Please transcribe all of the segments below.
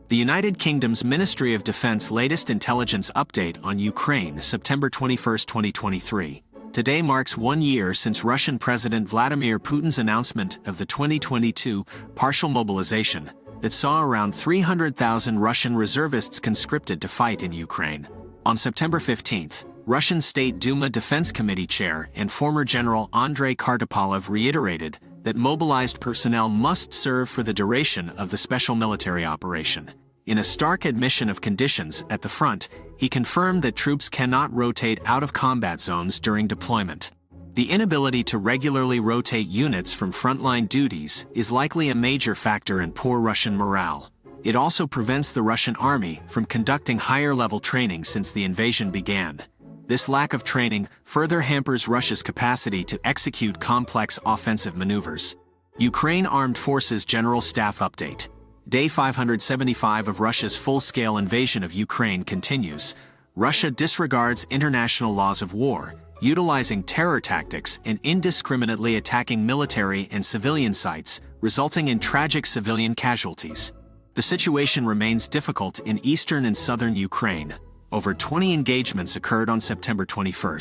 The United Kingdom's Ministry of Defense latest intelligence update on Ukraine, September 21, 2023. Today marks 1 year since Russian President Vladimir Putin's announcement of the 2022 partial mobilization that saw around 300,000 Russian reservists conscripted to fight in Ukraine. On September 15, Russian State Duma Defense Committee Chair and former General Andrei Kartapalev reiterated that mobilized personnel must serve for the duration of the special military operation. In a stark admission of conditions at the front, he confirmed that troops cannot rotate out of combat zones during deployment. The inability to regularly rotate units from frontline duties is likely a major factor in poor Russian morale. It also prevents the Russian army from conducting higher-level training since the invasion began. This lack of training further hampers Russia's capacity to execute complex offensive maneuvers. Ukraine Armed Forces General Staff Update. Day 575 of Russia's full-scale invasion of Ukraine continues. Russia disregards international laws of war, utilizing terror tactics and indiscriminately attacking military and civilian sites, resulting in tragic civilian casualties. The situation remains difficult in eastern and southern Ukraine. Over 20 engagements occurred on September 21.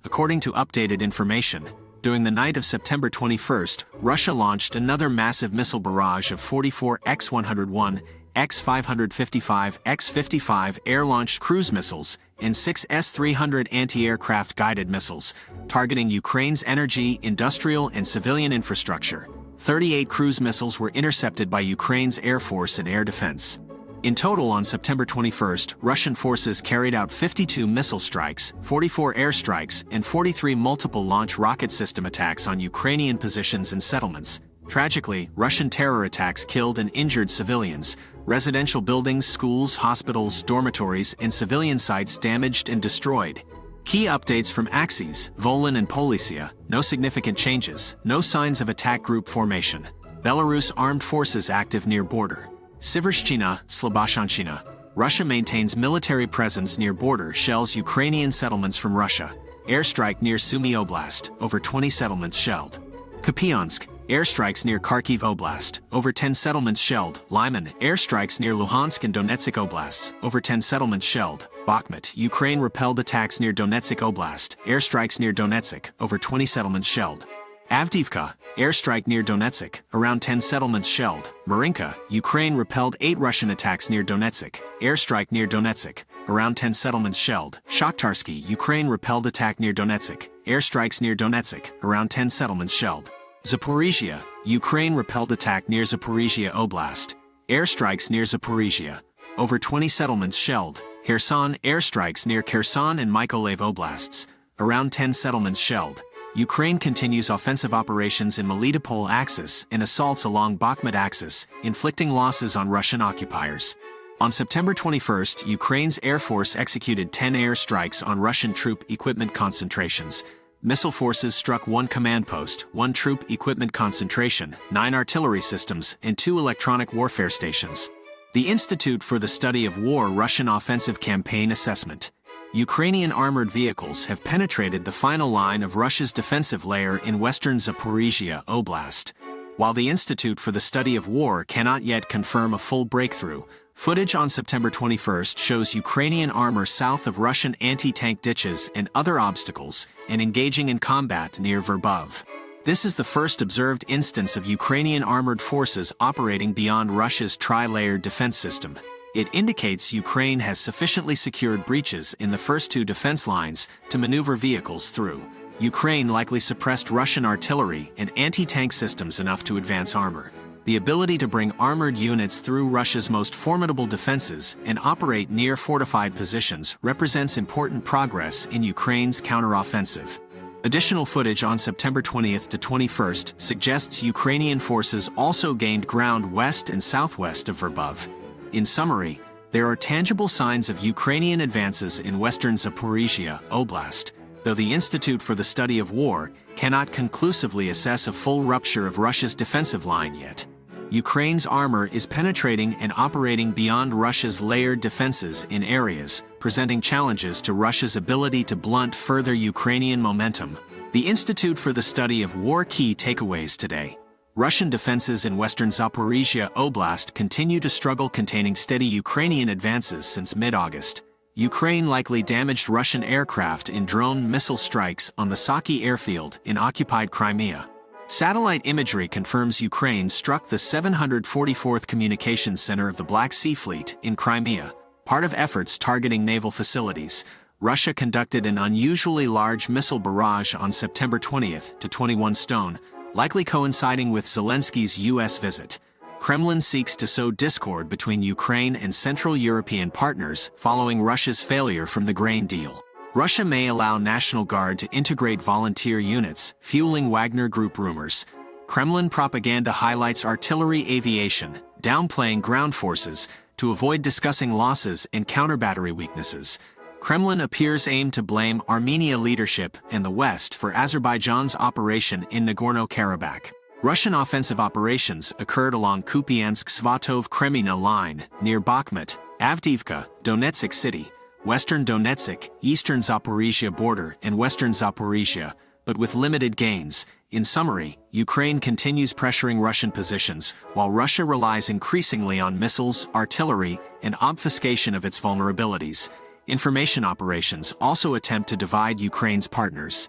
According to updated information, during the night of September 21, Russia launched another massive missile barrage of 44 X-101, X-555, X-55 air-launched cruise missiles and 6 S-300 anti-aircraft guided missiles, targeting Ukraine's energy, industrial, and civilian infrastructure. 38 cruise missiles were intercepted by Ukraine's Air Force and air defense. In total, on September 21, Russian forces carried out 52 missile strikes, 44 airstrikes, and 43 multiple launch rocket system attacks on Ukrainian positions and settlements. Tragically, Russian terror attacks killed and injured civilians, residential buildings, schools, hospitals, dormitories, and civilian sites damaged and destroyed. Key updates from Axis, Volyn and Polisia: no significant changes, no signs of attack group formation. Belarus armed forces active near border. Sivershchina, Sloboshanshina. Russia maintains military presence near border, shells Ukrainian settlements from Russia. Airstrike near Sumy Oblast, over 20 settlements shelled. Kupiansk, airstrikes near Kharkiv Oblast, over 10 settlements shelled. Lyman, airstrikes near Luhansk and Donetsk Oblasts, over 10 settlements shelled. Bakhmut, Ukraine repelled attacks near Donetsk Oblast, airstrikes near Donetsk, over 20 settlements shelled. Avdiivka, airstrike near Donetsk, around 10 settlements shelled. Marinka, Ukraine repelled 8 Russian attacks near Donetsk, airstrike near Donetsk, around 10 settlements shelled. Shakhtarsky, Ukraine repelled attack near Donetsk, airstrikes near Donetsk, around 10 settlements shelled. Zaporizhia, Ukraine repelled attack near Zaporizhia Oblast, airstrikes near Zaporizhia, over 20 settlements shelled. Kherson, airstrikes near Kherson and Mykolaiv Oblasts, around 10 settlements shelled. Ukraine continues offensive operations in Melitopol Axis and assaults along Bakhmut Axis, inflicting losses on Russian occupiers. On September 21, Ukraine's Air Force executed 10 air strikes on Russian troop equipment concentrations. Missile forces struck 1 command post, 1 troop equipment concentration, 9 artillery systems, and 2 electronic warfare stations. The Institute for the Study of War Russian Offensive Campaign Assessment. Ukrainian armored vehicles have penetrated the final line of Russia's defensive layer in western Zaporizhia Oblast. While the Institute for the Study of War cannot yet confirm a full breakthrough, footage on September 21 shows Ukrainian armor south of Russian anti-tank ditches and other obstacles and engaging in combat near Verbov. This is the first observed instance of Ukrainian armored forces operating beyond Russia's tri-layered defense system. It indicates Ukraine has sufficiently secured breaches in the first 2 defense lines to maneuver vehicles through. Ukraine likely suppressed Russian artillery and anti-tank systems enough to advance armor. The ability to bring armored units through Russia's most formidable defenses and operate near fortified positions represents important progress in Ukraine's counteroffensive. Additional footage on September 20th to 21st suggests Ukrainian forces also gained ground west and southwest of Verbov. In summary, there are tangible signs of Ukrainian advances in western Zaporizhia Oblast, though the Institute for the Study of War cannot conclusively assess a full rupture of Russia's defensive line yet. Ukraine's armor is penetrating and operating beyond Russia's layered defenses in areas, presenting challenges to Russia's ability to blunt further Ukrainian momentum. The Institute for the Study of War key takeaways today. Russian defenses in western Zaporizhia Oblast continue to struggle containing steady Ukrainian advances since mid-August. Ukraine likely damaged Russian aircraft in drone missile strikes on the Saki airfield in occupied Crimea. Satellite imagery confirms Ukraine struck the 744th Communications Center of the Black Sea Fleet in Crimea, part of efforts targeting naval facilities. Russia conducted an unusually large missile barrage on September 20th to 21 stone, likely coinciding with Zelensky's U.S. visit. Kremlin seeks to sow discord between Ukraine and Central European partners following Russia's failure from the grain deal. Russia may allow National Guard to integrate volunteer units, fueling Wagner Group rumors. Kremlin propaganda highlights artillery aviation, downplaying ground forces, to avoid discussing losses and counter-battery weaknesses. Kremlin appears aimed to blame Armenia leadership and the West for Azerbaijan's operation in Nagorno-Karabakh. Russian offensive operations occurred along Kupiansk-Svatov-Kremina line, near Bakhmut, Avdiivka, Donetsk City, western Donetsk, eastern Zaporizhia border and western Zaporizhia, but with limited gains. In summary, Ukraine continues pressuring Russian positions, while Russia relies increasingly on missiles, artillery, and obfuscation of its vulnerabilities. Information operations also attempt to divide Ukraine's partners.